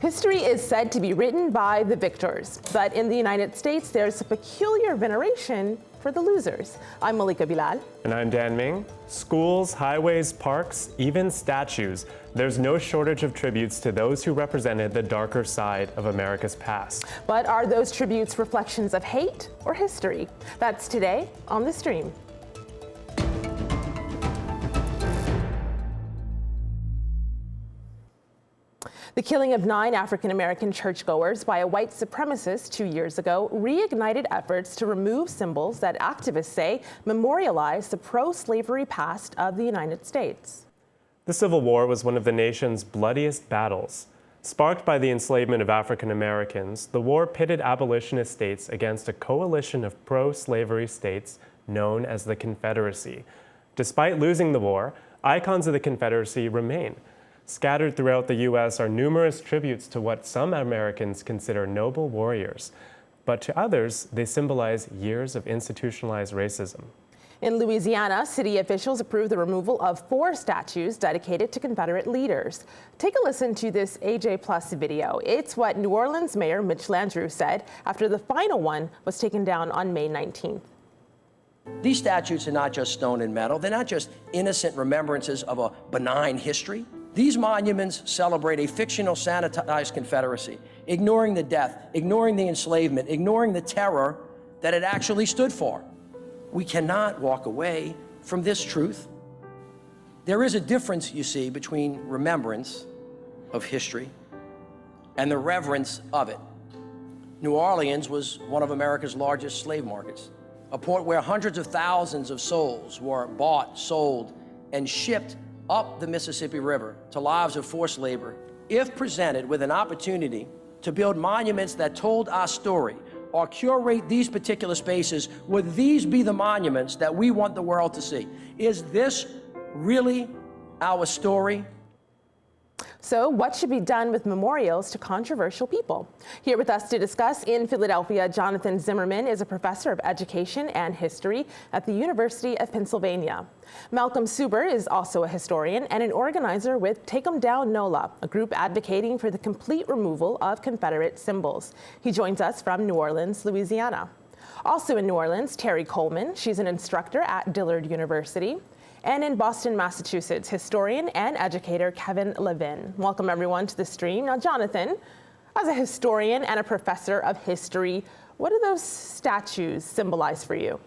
History is said to be written by the victors, but in the United States, there's a peculiar veneration for the losers. I'm Malika Bilal. And I'm Dan Ming. Schools, highways, parks, even statues. There's no shortage of tributes to those who represented the darker side of America's past. But are those tributes reflections of hate or history? That's today on The Stream. The killing of 9 African-American churchgoers by a white supremacist 2 years ago reignited efforts to remove symbols that activists say memorialize the pro-slavery past of the United States. The Civil War was one of the nation's bloodiest battles. Sparked by the enslavement of African Americans, the war pitted abolitionist states against a coalition of pro-slavery states known as the Confederacy. Despite losing the war, icons of the Confederacy remain. Scattered throughout the U.S. are numerous tributes to what some Americans consider noble warriors, but to others, they symbolize years of institutionalized racism. In Louisiana, city officials approved the removal of 4 statues dedicated to Confederate leaders. Take a listen to this AJ Plus video. It's what New Orleans Mayor Mitch Landrieu said after the final one was taken down on May 19th. These statues are not just stone and metal. They're not just innocent remembrances of a benign history. These monuments celebrate a fictional sanitized Confederacy, ignoring the death, ignoring the enslavement, ignoring the terror that it actually stood for. We cannot walk away from this truth. There is a difference, you see, between remembrance of history and the reverence of it. New Orleans was one of America's largest slave markets, a port where hundreds of thousands of souls were bought, sold, and shipped up the Mississippi River to lives of forced labor. If presented with an opportunity to build monuments that told our story or curate these particular spaces, would these be the monuments that we want the world to see? Is this really our story? So what should be done with memorials to controversial people? Here with us to discuss in Philadelphia, Jonathan Zimmerman is a professor of education and history at the University of Pennsylvania. Malcolm Suber is also a historian and an organizer with Take 'Em Down NOLA, a group advocating for the complete removal of Confederate symbols. He joins us from New Orleans, Louisiana. Also in New Orleans, Terry Coleman. She's an instructor at Dillard University. And in Boston, Massachusetts, historian and educator Kevin Levin. Welcome everyone to The Stream. Now, Jonathan, as a historian and a professor of history, what do those statues symbolize for you?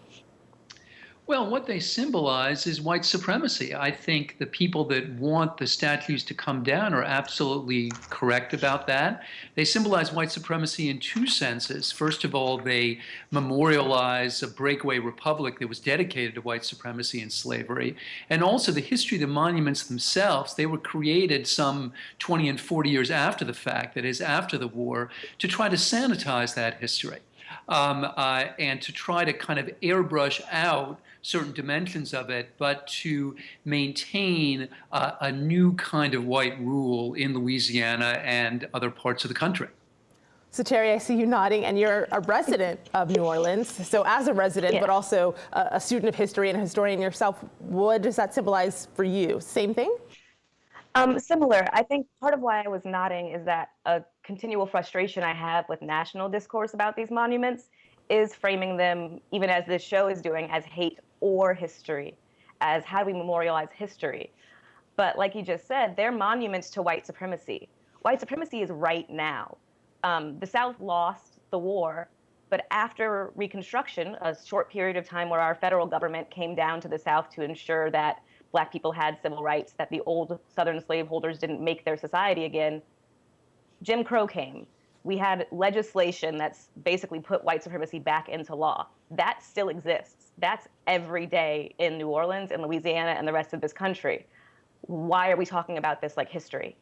Well, what they symbolize is white supremacy. I think the people that want the statues to come down are absolutely correct about that. They symbolize white supremacy in 2 senses. First of all, they memorialize a breakaway republic that was dedicated to white supremacy and slavery. And also the history of the monuments themselves, they were created some 20 and 40 years after the fact, that is, after the war, to try to sanitize that history. And to try to kind of airbrush out certain dimensions of it, but to maintain a new kind of white rule in Louisiana and other parts of the country. So Terry, I see you nodding, and you're a resident of New Orleans. So as a resident, but also a student of history and a historian yourself, what does that symbolize for you? Same thing? Similar. I think part of why I was nodding is that a continual frustration I have with national discourse about these monuments is framing them, even as this show is doing, as hate or history, as how do we memorialize history. But like you just said, they're monuments to white supremacy. White supremacy is right now. The South lost the war, but after Reconstruction, a short period of time where our federal government came down to the South to ensure that Black people had civil rights, that the old Southern slaveholders didn't make their society again, Jim Crow came. We had legislation that's basically put white supremacy back into law. That still exists. That's every day in New Orleans and Louisiana and the rest of this country. Why are we talking about this like history?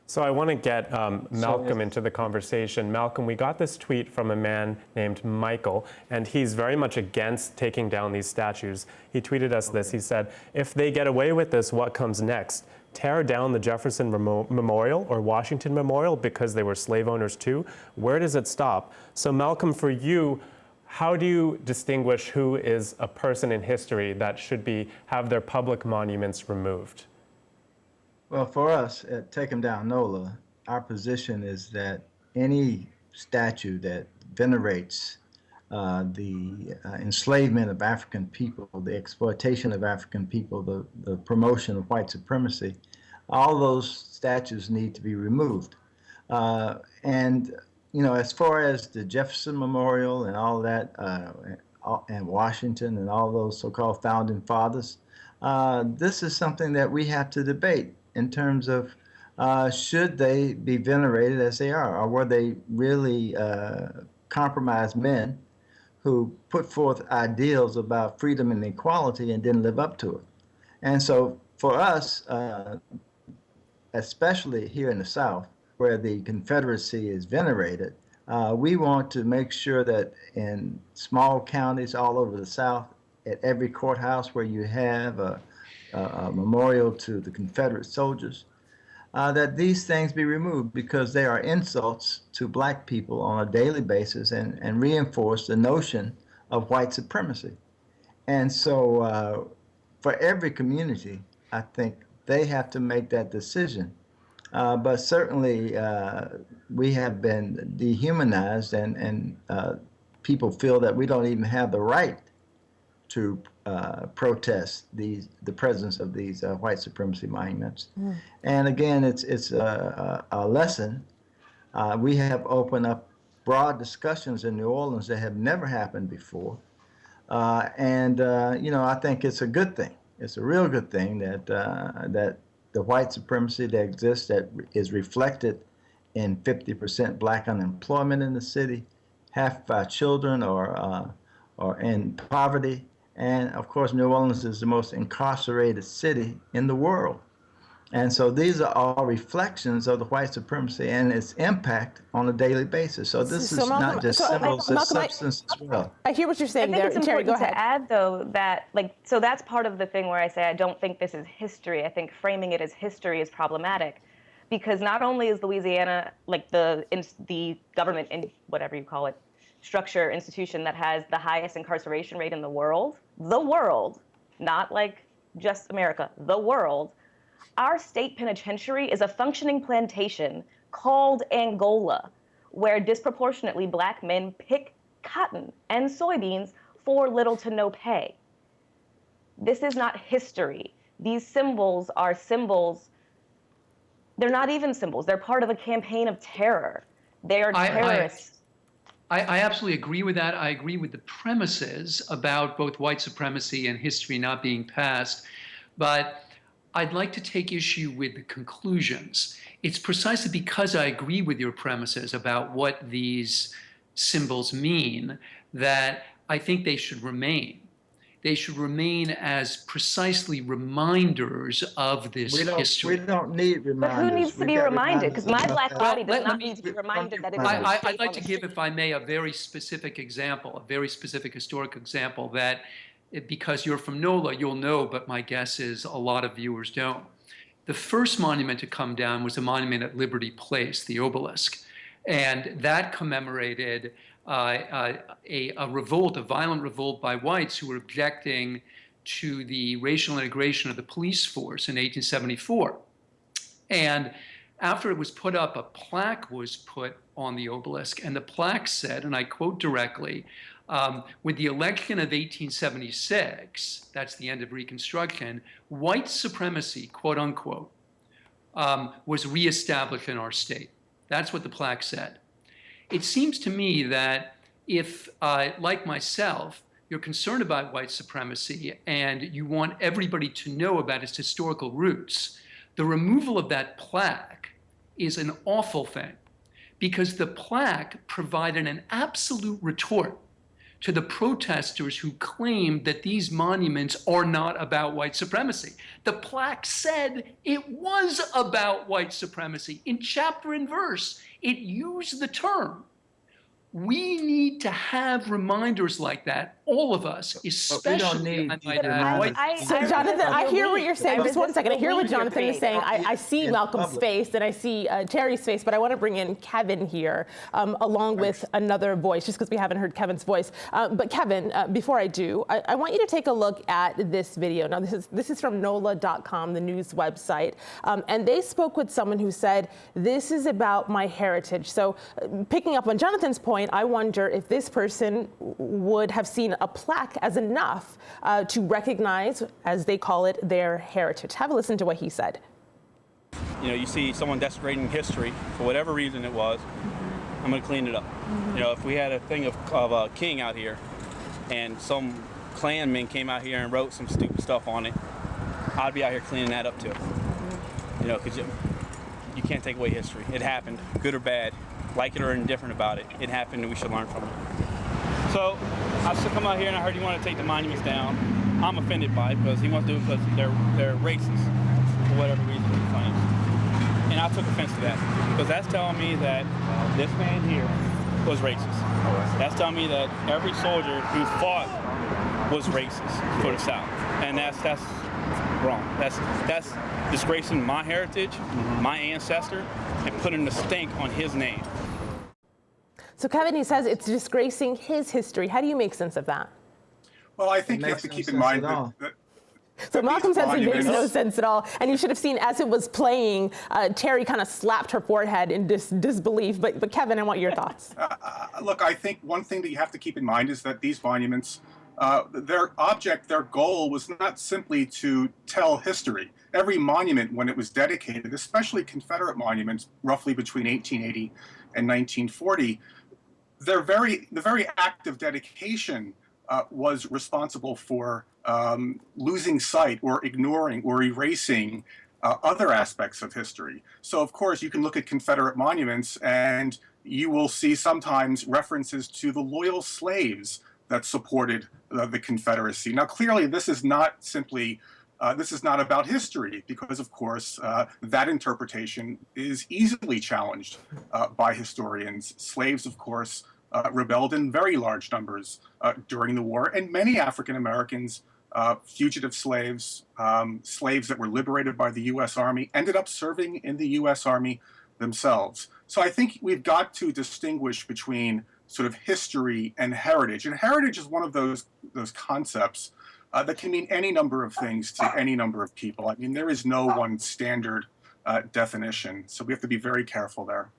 So I want to get Malcolm into the conversation. Malcolm, we got this tweet from a man named Michael, and he's very much against taking down these statues. He tweeted us this. He said, if they get away with this, what comes next? Tear down the Jefferson Memorial or Washington Memorial because they were slave owners too? Where does it stop? So Malcolm, for you, how do you distinguish who is a person in history that should have their public monuments removed? Well, for us at Take 'Em Down NOLA, our position is that any statue that venerates the enslavement of African people, the exploitation of African people, the promotion of white supremacy, all those statues need to be removed. And as far as the Jefferson Memorial and all that, and Washington and all those so-called founding fathers, this is something that we have to debate in terms of should they be venerated as they are, or were they really compromised men who put forth ideals about freedom and equality and didn't live up to it? And so for us, especially here in the South, where the Confederacy is venerated, we want to make sure that in small counties all over the South, at every courthouse where you have a memorial to the Confederate soldiers, that these things be removed, because they are insults to black people on a daily basis and reinforce the notion of white supremacy. And so for every community, I think they have to make that decision. But certainly we have been dehumanized, and people feel that we don't even have the right to protest the presence of these white supremacy monuments. And again, it's a lesson. We have opened up broad discussions in New Orleans that have never happened before. And I think it's a good thing. It's a real good thing that the white supremacy that exists, that is reflected in 50% black unemployment in the city, half of our children are in poverty, and of course New Orleans is the most incarcerated city in the world. And so these are all reflections of the white supremacy and its impact on a daily basis. So this is Malcolm, not just symbols, it's substance as well. I hear what you're saying there. I think it's Terry, go important ahead. to add, though, that so that's part of the thing where I say I don't think this is history. I think framing it as history is problematic, because not only is Louisiana the government, in whatever you call it, structure, institution that has the highest incarceration rate in the world, not like just America, the world. Our state penitentiary is a functioning plantation called Angola, where disproportionately black men pick cotton and soybeans for little to no pay. This is not history. These symbols are symbols. They're not even symbols. They're part of a campaign of terror. They are terrorists. I absolutely agree with that. I agree with the premises about both white supremacy and history not being passed. But I'd like to take issue with the conclusions. It's precisely because I agree with your premises about what these symbols mean that I think they should remain. They should remain as precisely reminders of this history. We don't need reminders. But who needs to be reminded? Because my black body does not need to be reminded that it is. I'd like to give, if I may, a very specific example, a very specific historic example that, because you're from NOLA, you'll know, but my guess is a lot of viewers don't. The first monument to come down was a monument at Liberty Place, the obelisk. And that commemorated a revolt, a violent revolt by whites who were objecting to the racial integration of the police force in 1874. And after it was put up, a plaque was put on the obelisk, and the plaque said, and I quote directly, with the election of 1876, that's the end of Reconstruction, white supremacy, quote unquote, was reestablished in our state. That's what the plaque said. It seems to me that if, like myself, you're concerned about white supremacy and you want everybody to know about its historical roots, the removal of that plaque is an awful thing, because the plaque provided an absolute retort to the protesters who claimed that these monuments are not about white supremacy. The plaque said it was about white supremacy. In chapter and verse, it used the term. We need to have reminders like that all of us, especially, I might add, white So Jonathan, I hear what you're saying. Just one second. I hear what belief you're Jonathan is saying. I see In Malcolm's public. face and I see Terry's face, but I want to bring in Kevin here along with another voice, just because we haven't heard Kevin's voice. But Kevin, before I do, I want you to take a look at this video. Now, this is from NOLA.com, the news website, and they spoke with someone who said, this is about my heritage. So picking up on Jonathan's point, I wonder if this person would have seen a plaque as enough to recognize, as they call it, their heritage. Have a listen to what he said. You know, you see someone desecrating history for whatever reason it was, I'm going to clean it up. You know, if we had a thing of a king out here and some Klanmen came out here and wrote some stupid stuff on it, I'd be out here cleaning that up too. You know, because you can't take away history. It happened, good or bad, like it or indifferent about it. It happened and we should learn from it. So I should come out here and I heard you want to take the monuments down. I'm offended by it because he wants to do it because they're racist for whatever reason he claims. And I took offense to that because that's telling me that this man here was racist. That's telling me that every soldier who fought was racist for the South. And that's wrong. That's disgracing my heritage, my ancestor, and putting the stink on his name. So Kevin, he says it's disgracing his history. How do you make sense of that? Well, I think you have to keep in mind that So Malcolm says it makes no monuments- sense at all. And you should have seen as it was playing, Terry kind of slapped her forehead in disbelief. But Kevin, I want your thoughts. Look, I think one thing that you have to keep in mind is that these monuments, their goal was not simply to tell history. Every monument, when it was dedicated, especially Confederate monuments, roughly between 1880 and 1940, the very act of dedication was responsible for losing sight or ignoring or erasing other aspects of history. So, of course, you can look at Confederate monuments and you will see sometimes references to the loyal slaves that supported the Confederacy. Now, clearly, this is not simply this is not about history because, of course, that interpretation is easily challenged by historians. Slaves, of course, rebelled in very large numbers during the war, and many African Americans, fugitive slaves, slaves that were liberated by the U.S. Army, ended up serving in the U.S. Army themselves. So I think we've got to distinguish between sort of history and heritage. And heritage is one of those concepts that can mean any number of things to any number of people. I mean, there is no one standard definition, so we have to be very careful there.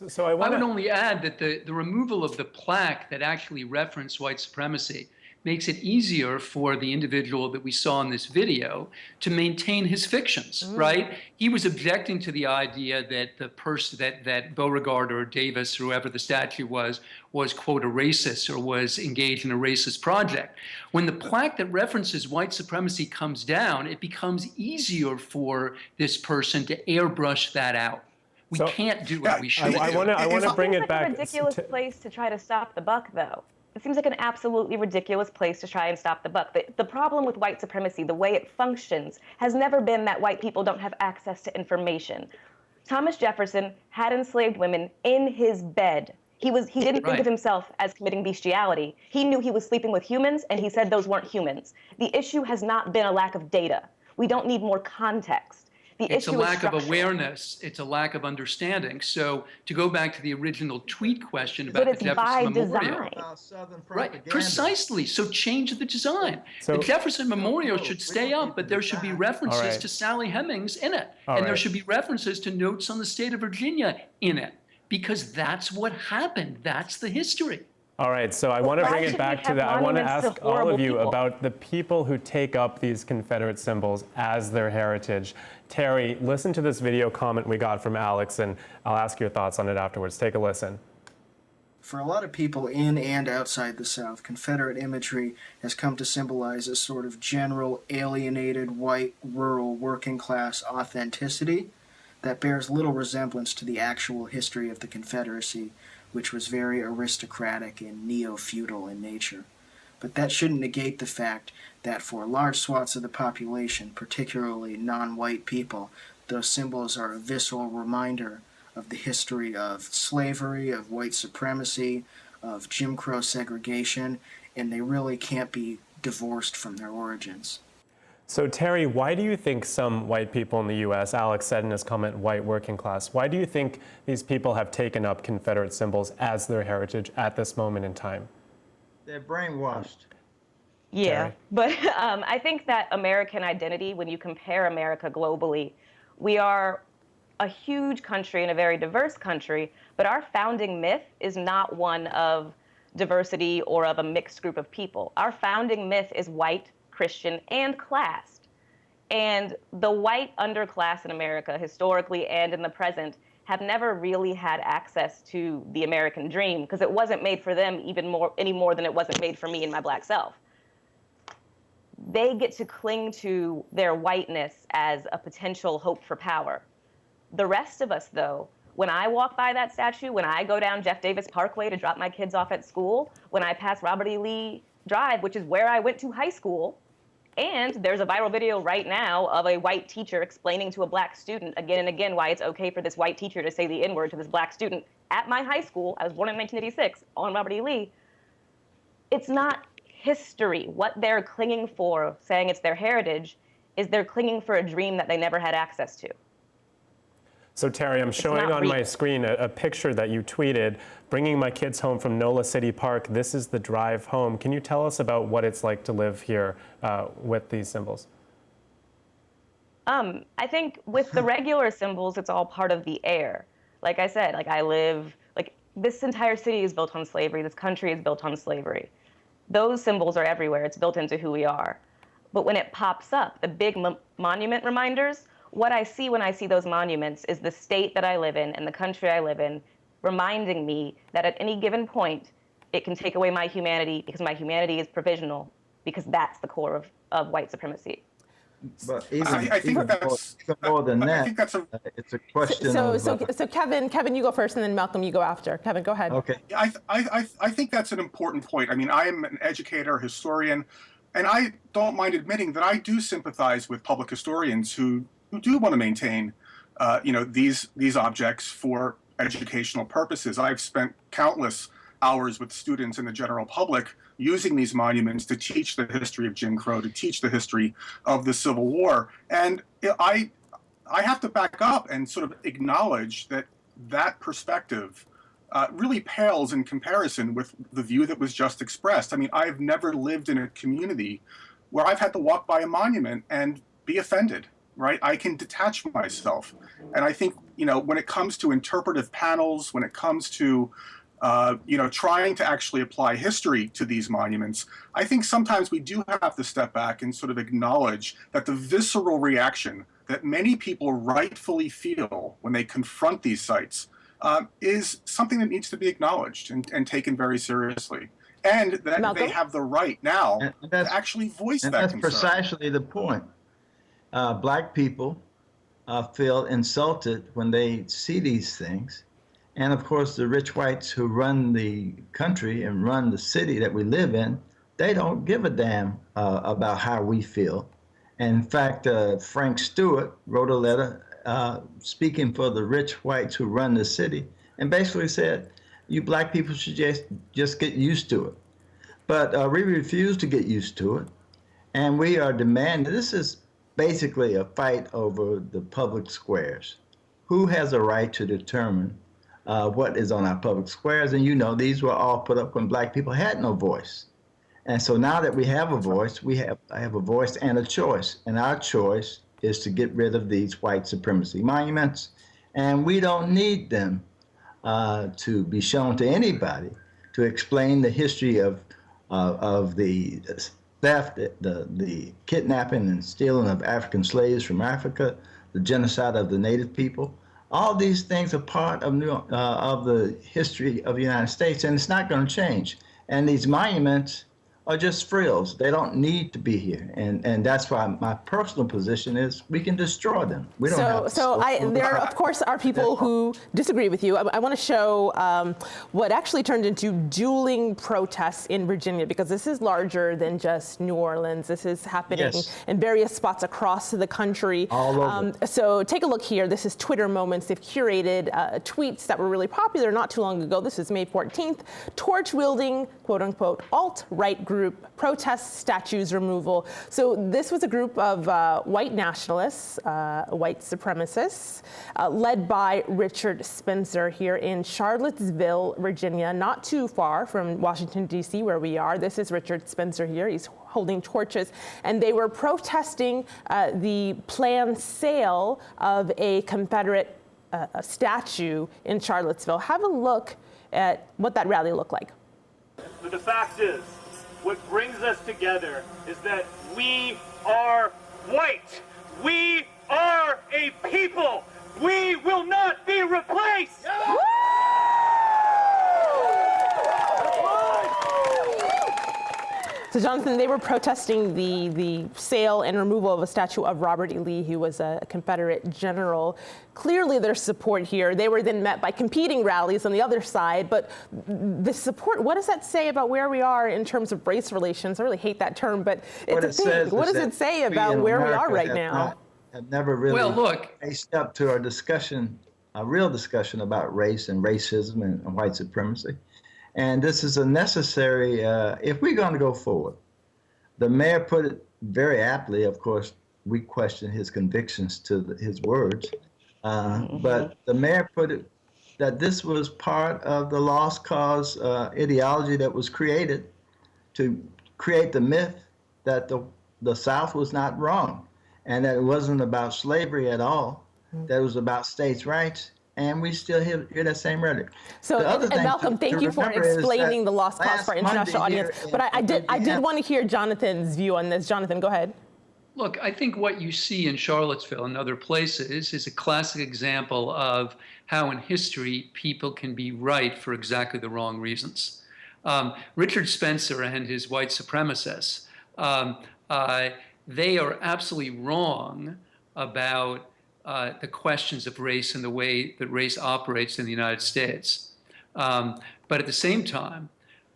So I I would want only add that the removal of the plaque that actually referenced white supremacy makes it easier for the individual that we saw in this video to maintain his fictions, right? He was objecting to the idea that the person that Beauregard or Davis, or whoever the statue was, quote, a racist or was engaged in a racist project. When the plaque that references white supremacy comes down, it becomes easier for this person to airbrush that out. We can't do what we should do. I want to bring it back. It seems like a ridiculous place to try to stop the buck, though. It seems like an absolutely ridiculous place to try and stop the buck. The problem with white supremacy, the way it functions, has never been that white people don't have access to information. Thomas Jefferson had enslaved women in his bed. He didn't think of himself as committing bestiality. He knew he was sleeping with humans, and he said those weren't humans. The issue has not been a lack of data. We don't need more context. It's a lack of awareness. It's a lack of understanding. So to go back to the original tweet question about the Jefferson Memorial. Right, precisely. So change the design. The Jefferson Memorial should stay up, but there should be references to Sally Hemings in it. And there should be references to notes on the state of Virginia in it, because that's what happened. That's the history. All right, so I want to bring it back to that. I want to ask all of you about the people who take up these Confederate symbols as their heritage. Terry, listen to this video comment we got from Alex, and I'll ask your thoughts on it afterwards. Take a listen. For a lot of people in and outside the South, Confederate imagery has come to symbolize a sort of general, alienated, white, rural, working-class authenticity that bears little resemblance to the actual history of the Confederacy, which was very aristocratic and neo-feudal in nature. But that shouldn't negate the fact that for large swaths of the population, particularly non-white people, those symbols are a visceral reminder of the history of slavery, of white supremacy, of Jim Crow segregation, and they really can't be divorced from their origins. So Terry, why do you think some white people in the U.S., Alex said in his comment, white working class, why do you think these people have taken up Confederate symbols as their heritage at this moment in time? They're brainwashed. Yeah, Terry. but I think that American identity, when you compare America globally, we are a huge country and a very diverse country, but our founding myth is not one of diversity or of a mixed group of people. Our founding myth is white, Christian, and classed. And the white underclass in America, historically and in the present, have never really had access to the American dream because it wasn't made for them any more than it wasn't made for me and my black self. They get to cling to their whiteness as a potential hope for power. The rest of us, though, when I walk by that statue, when I go down Jeff Davis Parkway to drop my kids off at school, when I pass Robert E. Lee Drive, which is where I went to high school, and there's a viral video right now of a white teacher explaining to a black student again and again why it's okay for this white teacher to say the N-word to this black student at my high school. I was born in 1986 on Robert E. Lee. It's not history. What they're clinging for, saying it's their heritage, is they're clinging for a dream that they never had access to. So Terry, I'm showing on my screen a picture that you tweeted, bringing my kids home from NOLA City Park. This is the drive home. Can you tell us about what it's like to live here with these symbols? I think with the regular symbols, it's all part of the air. Like I said, this entire city is built on slavery. This country is built on slavery. Those symbols are everywhere. It's built into who we are. But when it pops up, the big monument reminders, what I see when I see those monuments is the state that I live in and the country I live in, reminding me that at any given point, it can take away my humanity because my humanity is provisional, because that's the core of white supremacy. But I think that's more than that. I think that's It's a question So Kevin, you go first, and then Malcolm, you go after. Kevin, go ahead. Okay. I think that's an important point. I mean, I am an educator, historian, and I don't mind admitting that I do sympathize with public historians who do want to maintain, these objects for educational purposes. I've spent countless hours with students and the general public using these monuments to teach the history of Jim Crow, to teach the history of the Civil War. And I have to back up and sort of acknowledge that perspective really pales in comparison with the view that was just expressed. I mean, I've never lived in a community where I've had to walk by a monument and be offended. Right? I can detach myself. And I think, when it comes to interpretive panels, when it comes to, trying to actually apply history to these monuments, I think sometimes we do have to step back and sort of acknowledge that the visceral reaction that many people rightfully feel when they confront these sites is something that needs to be acknowledged and taken very seriously. And that Malcolm? they have the right now to actually voice that concern. That's precisely the point. Black people feel insulted when they see these things. And of course, the rich whites who run the country and run the city that we live in, they don't give a damn about how we feel. And in fact, Frank Stewart wrote a letter speaking for the rich whites who run the city and basically said, you black people should just get used to it. But we refuse to get used to it. And we are demanding, this is basically a fight over the public squares. Who has a right to determine what is on our public squares? And these were all put up when black people had no voice. And so now that we have a voice, I have a voice and a choice. And our choice is to get rid of these white supremacy monuments. And we don't need them to be shown to anybody to explain the history of the theft, the kidnapping and stealing of African slaves from Africa, the genocide of the native people. All these things are part of the history of the United States, and it's not going to change. And these monuments are just frills. They don't need to be here. And that's why my personal position is we can destroy them. We don't have to there, of course, are people who disagree with you. I want to show what actually turned into dueling protests in Virginia, because this is larger than just New Orleans. This is happening in various spots across the country. All over. So take a look here. This is Twitter moments. They've curated tweets that were really popular not too long ago. This is May 14th. Torch-wielding, quote-unquote, alt-right group protests statues removal. So this was a group of white nationalists, white supremacists, led by Richard Spencer here in Charlottesville, Virginia, not too far from Washington, D.C., where we are. This is Richard Spencer here. He's holding torches, and they were protesting the planned sale of a Confederate statue in Charlottesville. Have a look at what that rally looked like. But the fact is, what brings us together is that we are white. We are a people. We will not be replaced. Yeah. So, Jonathan, they were protesting the sale and removal of a statue of Robert E. Lee, who was a Confederate general. Clearly, there's support here. They were then met by competing rallies on the other side. But the support, what does that say about where we are in terms of race relations? I really hate that term, but it's a thing. What does it say about where we are right now? Have never really faced up to our discussion, a real discussion about race and racism and white supremacy. And this is a necessary, if we're going to go forward. The mayor put it very aptly. Of course, we question his convictions to his words. But the mayor put it that this was part of the lost cause ideology that was created to create the myth that the South was not wrong and that it wasn't about slavery at all, that it was about states' rights. And we still hear that same rhetoric. So, and Malcolm, thank you for explaining the lost cause for our international audience. But I did want to hear Jonathan's view on this. Jonathan, go ahead. Look, I think what you see in Charlottesville and other places is a classic example of how in history people can be right for exactly the wrong reasons. Richard Spencer and his white supremacists, they are absolutely wrong about the questions of race and the way that race operates in the United States. But at the same time,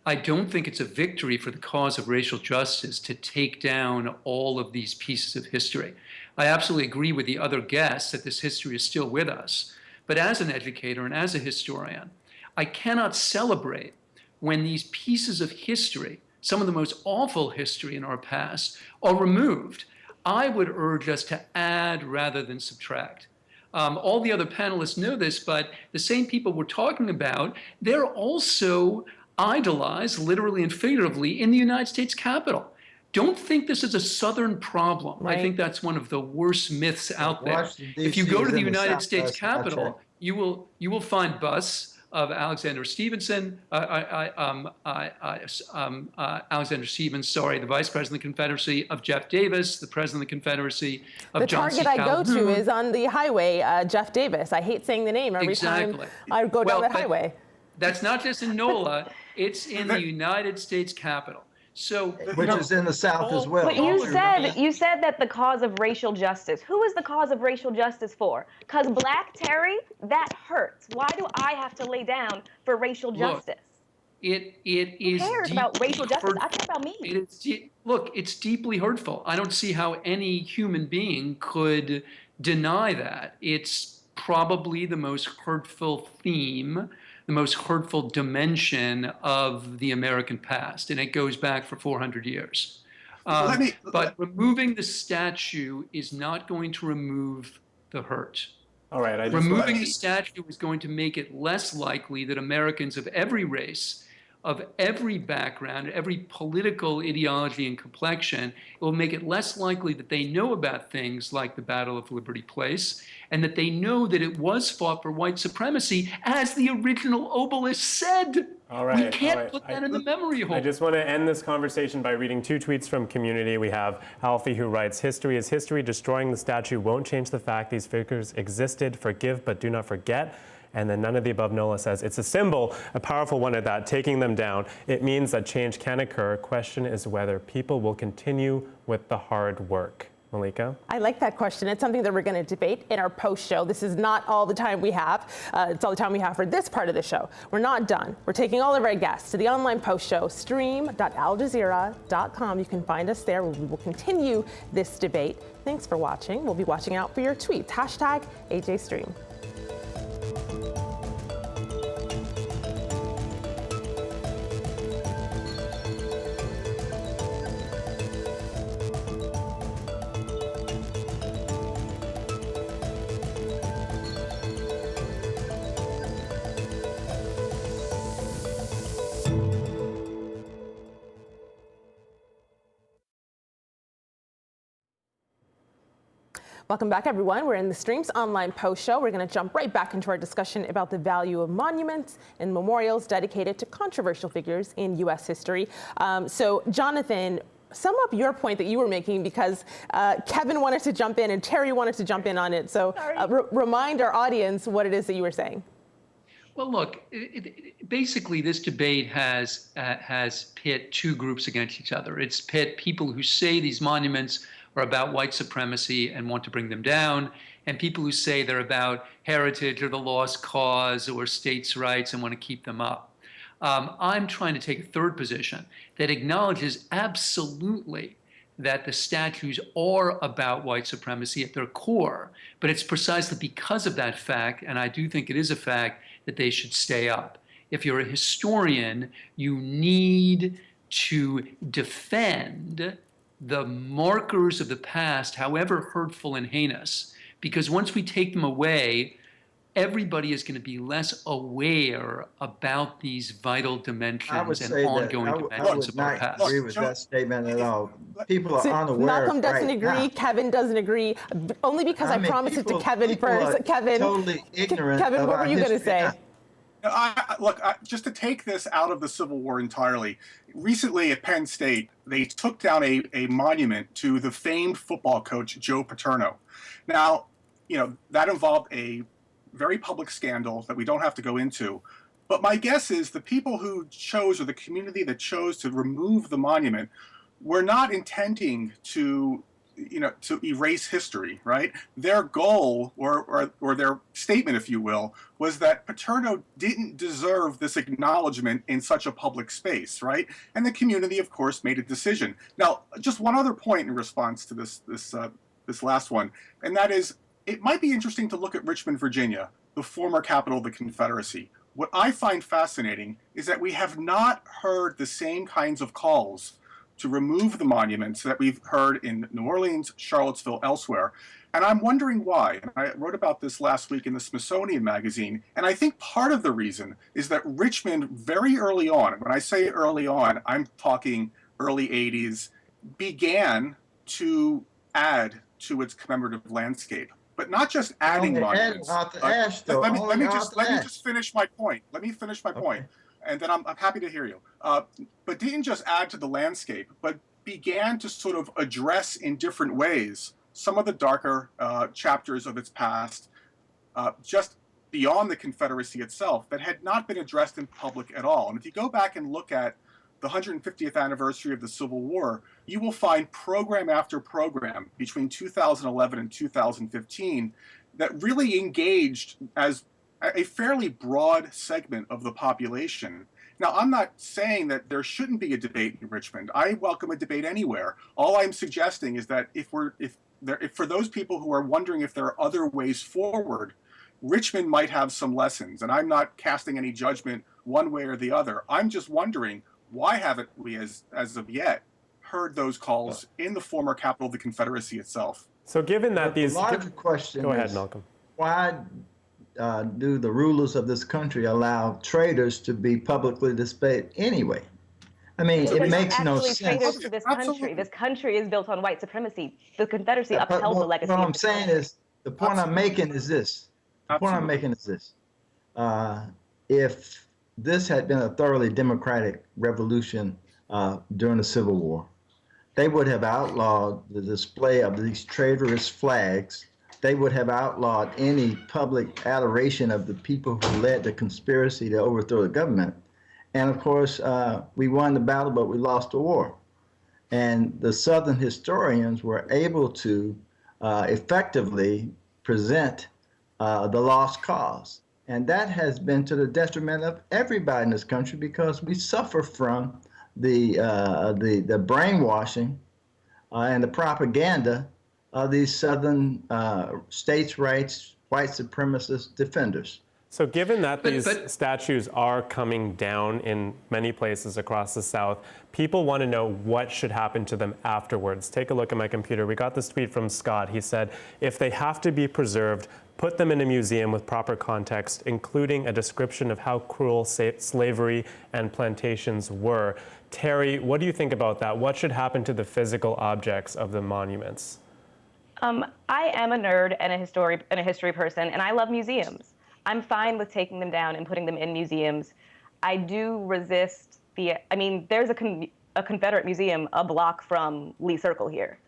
I don't think it's a victory for the cause of racial justice to take down all of these pieces of history. I absolutely agree with the other guests that this history is still with us. But as an educator and as a historian, I cannot celebrate when these pieces of history, some of the most awful history in our past, are removed. I would urge us to add rather than subtract. All the other panelists know this, but the same people we're talking about, they're also idolized, literally and figuratively, in the United States Capitol. Don't think this is a Southern problem. Right. I think that's one of the worst myths out there. If you go to the United States Capitol, you will find busts of Alexander Stevenson, Alexander Stevens, sorry, the Vice President of the Confederacy, of Jeff Davis, the President of the Confederacy, of John C. Calhoun. The target I go to is on the highway, Jeff Davis. I hate saying the name every time I go down that highway. That's not just in NOLA, it's in the United States Capitol. So, which is in the South as well. But you said that the cause of racial justice. Who is the cause of racial justice for? Because Black Terry, that hurts. Why do I have to lay down for racial justice? It is. Who cares about racial justice? I care about me. Look, it's deeply hurtful. I don't see how any human being could deny that. It's probably the most hurtful theme, the most hurtful dimension of the American past, and it goes back for 400 years. But removing the statue is not going to remove the hurt. All right. Removing the statue is going to make it less likely that Americans of every race, of every background, every political ideology and complexion, it will make it less likely that they know about things like the Battle of Liberty Place, and that they know that it was fought for white supremacy, as the original obelisk said. All right. We can't put that in the memory hole. I just want to end this conversation by reading two tweets from community. We have Alfie, who writes, "History is history. Destroying the statue won't change the fact these figures existed. Forgive but do not forget." And then none of the above, Nola says, it's a symbol, a powerful one at that, taking them down. It means that change can occur. Question is whether people will continue with the hard work. Malika? I like that question. It's something that we're going to debate in our post show. This is not all the time we have. It's all the time we have for this part of the show. We're not done. We're taking all of our guests to the online post show, stream.aljazeera.com. You can find us there. We will continue this debate. Thanks for watching. We'll be watching out for your tweets. #AJStream. Welcome back, everyone. We're in the Stream's online post show. We're going to jump right back into our discussion about the value of monuments and memorials dedicated to controversial figures in U.S. history. So, Jonathan, sum up your point that you were making, because Kevin wanted to jump in and Terry wanted to jump in on it. So remind our audience what it is that you were saying. Well, look, basically this debate has pit two groups against each other. It's pit people who say these monuments are about white supremacy and want to bring them down, and people who say they're about heritage or the lost cause or states' rights and want to keep them up. I'm trying to take a third position that acknowledges absolutely that the statues are about white supremacy at their core, but it's precisely because of that fact, and I do think it is a fact, that they should stay up. If you're a historian, you need to defend the markers of the past, however hurtful and heinous, because once we take them away, everybody is going to be less aware about these vital dimensions and ongoing dimensions of our past. I would not agree with that statement at all. People are unaware. Malcolm doesn't agree. Kevin doesn't agree. Only because I promised it to Kevin first. Kevin, totally ignorant. Kevin, what were you going to say? Look, just to take this out of the Civil War entirely, recently at Penn State, they took down a monument to the famed football coach, Joe Paterno. Now, that involved a very public scandal that we don't have to go into. But my guess is the people who chose, or the community that chose to remove the monument, were not intending to erase history, right? Their goal, or their statement, if you will, was that Paterno didn't deserve this acknowledgement in such a public space, right? And the community, of course, made a decision. Now, just one other point in response to this last one, and that is, it might be interesting to look at Richmond, Virginia, the former capital of the Confederacy. What I find fascinating is that we have not heard the same kinds of calls to remove the monuments that we've heard in New Orleans, Charlottesville, elsewhere. And I'm wondering why. And I wrote about this last week in the Smithsonian Magazine. And I think part of the reason is that Richmond, very early on, when I say early on, I'm talking early 80s, began to add to its commemorative landscape. But not just adding monuments. Let me just finish my point. Let me finish my point. And then I'm happy to hear you. But didn't just add to the landscape, but began to sort of address in different ways some of the darker chapters of its past, just beyond the Confederacy itself, that had not been addressed in public at all. And if you go back and look at the 150th anniversary of the Civil War, you will find program after program between 2011 and 2015 that really engaged as a fairly broad segment of the population. Now, I'm not saying that there shouldn't be a debate in Richmond. I welcome a debate anywhere. All I'm suggesting is that if for those people who are wondering if there are other ways forward, Richmond might have some lessons. And I'm not casting any judgment one way or the other. I'm just wondering, why haven't we, as of yet, heard those calls in the former capital of the Confederacy itself? So given that the larger question go ahead, Malcolm. Why do the rulers of this country allow traitors to be publicly displayed anyway? I mean, it makes no sense. Traitors to this country. This country is built on white supremacy. The Confederacy upheld the legacy. What I'm saying is, the point I'm making is this. The point I'm making is this. If this had been a thoroughly democratic revolution during the Civil War, they would have outlawed the display of these traitorous flags they would have outlawed any public adoration of the people who led the conspiracy to overthrow the government. And of course, we won the battle, but we lost the war. And the Southern historians were able to effectively present the lost cause. And that has been to the detriment of everybody in this country, because we suffer from the brainwashing and the propaganda of these Southern states' rights, white supremacist defenders. So given that these statues are coming down in many places across the South, people want to know what should happen to them afterwards. Take a look at my computer. We got this tweet from Scott. He said, if they have to be preserved, put them in a museum with proper context, including a description of how cruel slavery and plantations were. Terry, what do you think about that? What should happen to the physical objects of the monuments? I am a nerd and a history person, and I love museums. I'm fine with taking them down and putting them in museums. I do resist there's a Confederate museum a block from Lee Circle here.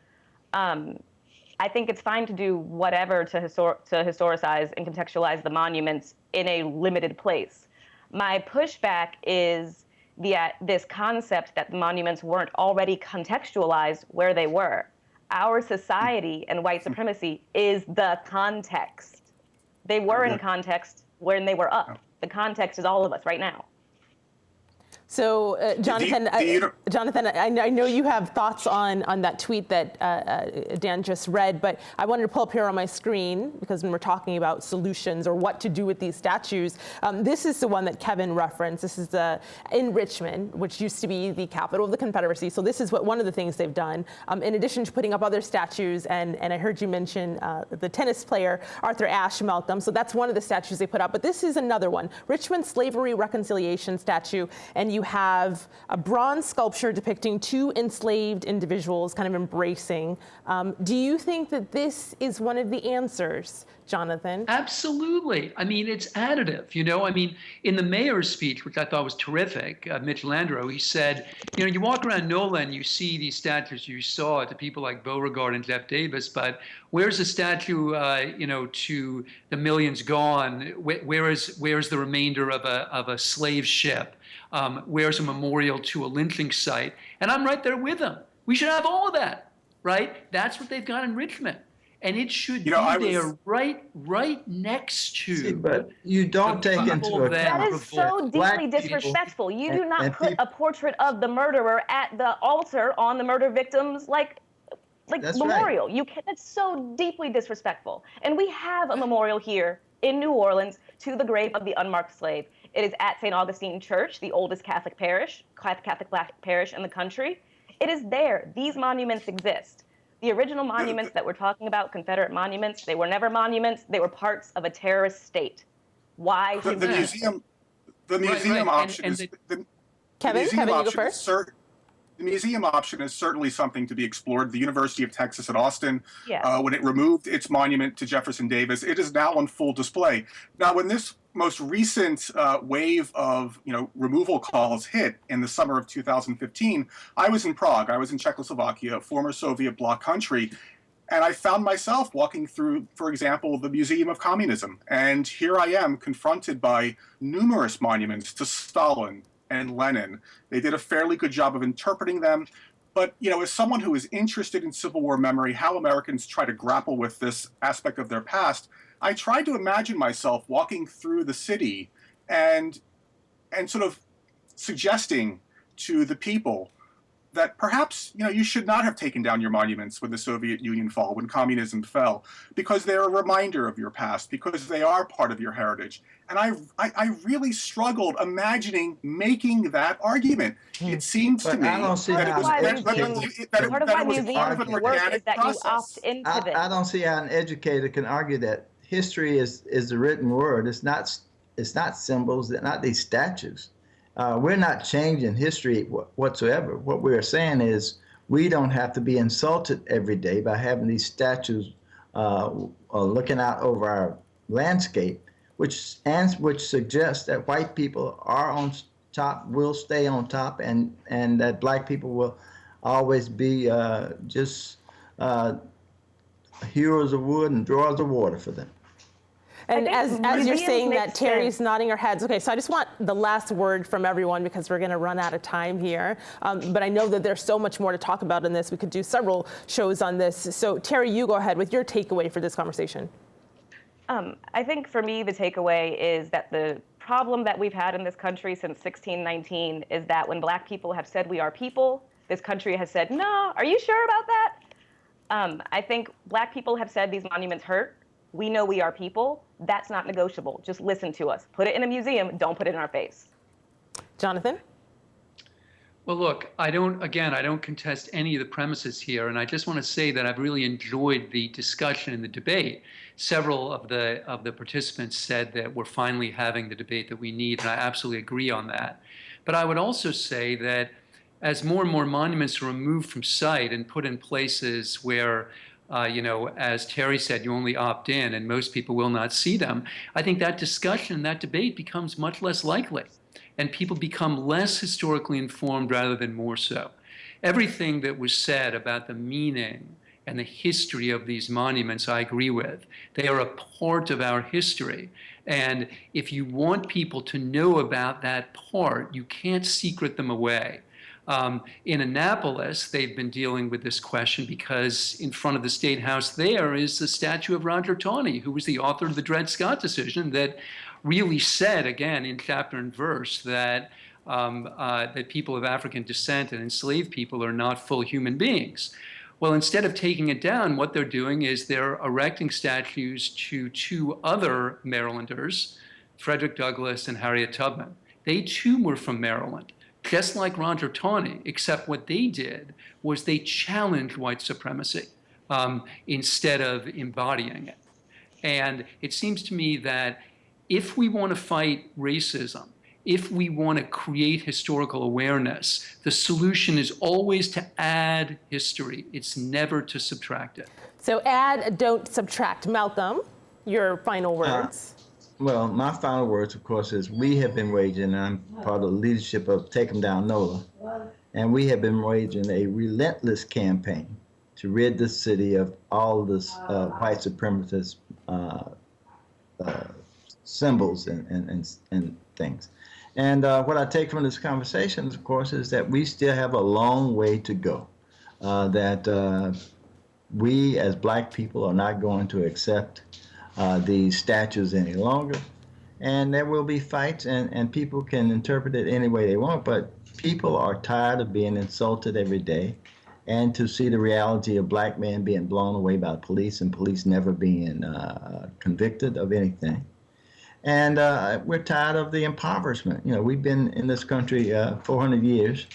I think it's fine to do whatever to historicize and contextualize the monuments in a limited place. My pushback is this concept that the monuments weren't already contextualized where they were. Our society and white supremacy is the context. They were in context when they were up. The context is all of us right now. So, Jonathan, I know you have thoughts on that tweet that Dan just read, but I wanted to pull up here on my screen, because when we're talking about solutions or what to do with these statues, this is the one that Kevin referenced. This is in Richmond, which used to be the capital of the Confederacy. So this is one of the things they've done. In addition to putting up other statues, and I heard you mention the tennis player, Arthur Ashe Malcolm. So that's one of the statues they put up. But this is another one, Richmond Slavery Reconciliation statue. And you have a bronze sculpture depicting two enslaved individuals kind of embracing. Do you think that this is one of the answers, Jonathan? Absolutely. I mean, it's additive. I mean, in the mayor's speech, which I thought was terrific, Mitch Landrieu, he said, you walk around NOLA and you see these statues you saw to people like Beauregard and Jeff Davis, but where's a statue, to the millions gone? Where's the remainder of a slave ship? Where's a memorial to a lynching site? And I'm right there with them. We should have all of that, right? That's what they've got in Richmond. And it should be there right next to. See, but you don't take into account. That is so deeply disrespectful. You do not put a portrait of the murderer at the altar on the murder victims like memorial. Right. That's so deeply disrespectful. And we have a memorial here in New Orleans to the grave of the unmarked slave. It is at St. Augustine Church, the oldest Catholic Black parish in the country. It is there. These monuments exist. The original monuments that we're talking about, Confederate monuments, they were never monuments. They were parts of a terrorist state. Why should the museum option is Kevin, you go first. The museum option is certainly something to be explored. The University of Texas at Austin, yeah. When it removed its monument to Jefferson Davis, it is now on full display. Now, when this most recent wave of removal calls hit in the summer of 2015, I was in Prague. I was in Czechoslovakia, a former Soviet bloc country, and I found myself walking through, for example, the Museum of Communism. And here I am confronted by numerous monuments to Stalin and Lenin. They did a fairly good job of interpreting them. But, as someone who is interested in Civil War memory, how Americans try to grapple with this aspect of their past, I tried to imagine myself walking through the city and sort of suggesting to the people that perhaps, you should not have taken down your monuments when the Soviet Union fell, when communism fell, because they're a reminder of your past, because they are part of your heritage. And I really struggled imagining making that argument. It seems to me that it was part of an organic process. I don't see how an educator can argue that history is the written word. It's not symbols. They're not these statues. We're not changing history whatsoever. What we're saying is we don't have to be insulted every day by having these statues looking out over our landscape, which suggests that white people are on top, will stay on top, and that black people will always be just hewers of wood and drawers of water for them. And as you're saying that, makes Terry's sense. nodding her heads. Okay, so I just want the last word from everyone because we're going to run out of time here. But I know that there's so much more to talk about in this. We could do several shows on this. So Terry, you go ahead with your takeaway for this conversation. I think for me, the takeaway is that the problem that we've had in this country since 1619 is that when Black people have said we are people, this country has said, no, are you sure about that? I think Black people have said these monuments hurt. We know we are people. That's not negotiable. Just listen to us. Put it in a museum. Don't put it in our face. Jonathan? Well, look, I don't contest any of the premises here, and I just want to say that I've really enjoyed the discussion and the debate. Several of the participants said that we're finally having the debate that we need, and I absolutely agree on that. But I would also say that as more and more monuments are removed from sight and put in places where as Terry said, you only opt in and most people will not see them, I think that discussion, that debate becomes much less likely. And people become less historically informed rather than more so. Everything that was said about the meaning and the history of these monuments, I agree with. They are a part of our history. And if you want people to know about that part, you can't secret them away. In Annapolis, they've been dealing with this question because in front of the State House there is the statue of Roger Taney, who was the author of the Dred Scott decision that really said, again, in chapter and verse, that that people of African descent and enslaved people are not full human beings. Well, instead of taking it down, what they're doing is they're erecting statues to two other Marylanders, Frederick Douglass and Harriet Tubman. They too were from Maryland, just like Roger Taney, except what they did was they challenged white supremacy instead of embodying it. And it seems to me that if we want to fight racism, if we want to create historical awareness, the solution is always to add history. It's never to subtract it. So add, don't subtract. Malcolm, your final words. Well, my final words, of course, is we have been waging, and I'm part of the leadership of Take 'em Down NOLA, and we have been waging a relentless campaign to rid the city of all this white supremacist symbols and things. And what I take from this conversation, of course, is that we still have a long way to go, that we as Black people are not going to accept these statues any longer. And there will be fights, and people can interpret it any way they want, but people are tired of being insulted every day, and to see the reality of Black men being blown away by the police and police never being convicted of anything. And we're tired of the impoverishment. You know, we've been in this country 400 years,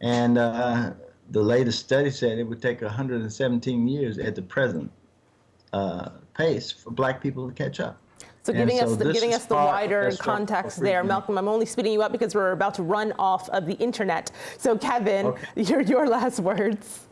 and the latest study said it would take 117 years at the present pace for Black people to catch up. So giving us the wider context there, Malcolm, I'm only speeding you up because we're about to run off of the internet. So Kevin, your last words.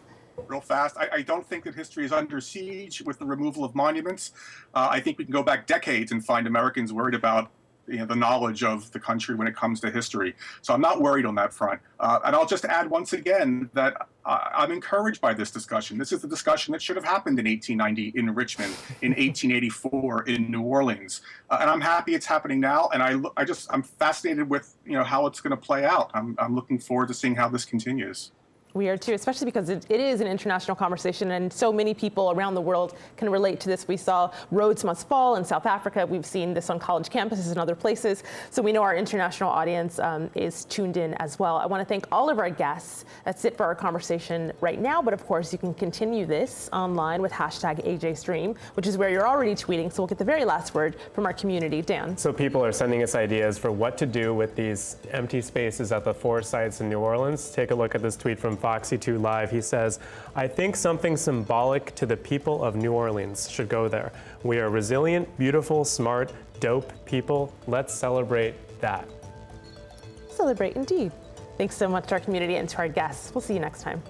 Real fast, I don't think that history is under siege with the removal of monuments. I think we can go back decades and find Americans worried about the knowledge of the country when it comes to history. So I'm not worried on that front. And I'll just add once again that I'm encouraged by this discussion. This is the discussion that should have happened in 1890 in Richmond, in 1884 in New Orleans. And I'm happy it's happening now. And I'm fascinated with how it's going to play out. I'm looking forward to seeing how this continues. We are too, especially because it is an international conversation and so many people around the world can relate to this. We saw Rhodes Must Fall in South Africa. We've seen this on college campuses and other places. So we know our international audience is tuned in as well. I want to thank all of our guests. That's it for our conversation right now. But of course, you can continue this online with #AJStream, which is where you're already tweeting. So we'll get the very last word from our community. Dan. So people are sending us ideas for what to do with these empty spaces at the 4 sites in New Orleans. Take a look at this tweet from Foxy2 Live. He says, I think something symbolic to the people of New Orleans should go there. We are resilient, beautiful, smart, dope people. Let's celebrate that. Celebrate indeed. Thanks so much to our community and to our guests. We'll see you next time.